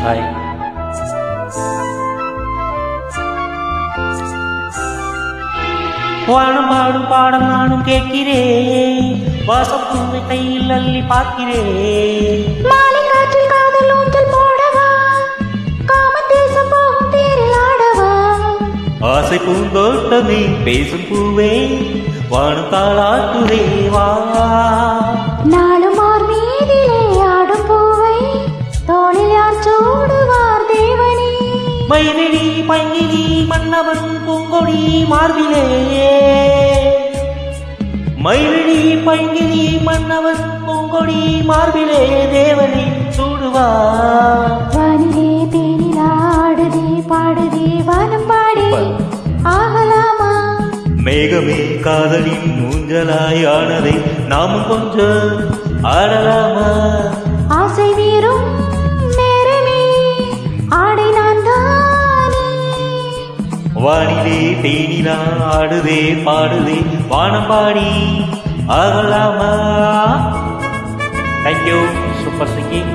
Hi. வானம் பாடும் பாடம் நானும் கேட்கிறேன், வாசப்பூவை கையில் அள்ளி பார்க்கிறேன். மாலை காற்றில் காதல் ஊஞ்சல் போடவா, காமதேசம் போகும் தேரில் ஆடவா. ஆசை பூந்தோட்டமே பேசும் பூவே, வானம் தாளாட்டுதே வா. நாளும் ஓர் மீதிலே ஆடும் பூவை தோளில் யார் சூடுவார் தேவனே. மைவிழி பைங்கிழி மன்னவன் பூங்கொடி மார்பிலே, மைவிழி பைங்கிழி மன்னவன் பூங்கொடி மார்பிலே தேவனை சூடுவார். வானிலே தேனில் ஆடுதே பாடுதே வானம் பாடி ஆகலாமா. மேகமே காதலின் ஊஞ்சலாய் ஆனதை நாமும் கொஞ்சம் ஆடலாமா. ஆசை வீரும் நேரமே ஆடை நான் தானே. வானிலே தேனிலா ஆடுதே பாடுதே வானம் பாடி ஆகலாமா. Thank you super singing.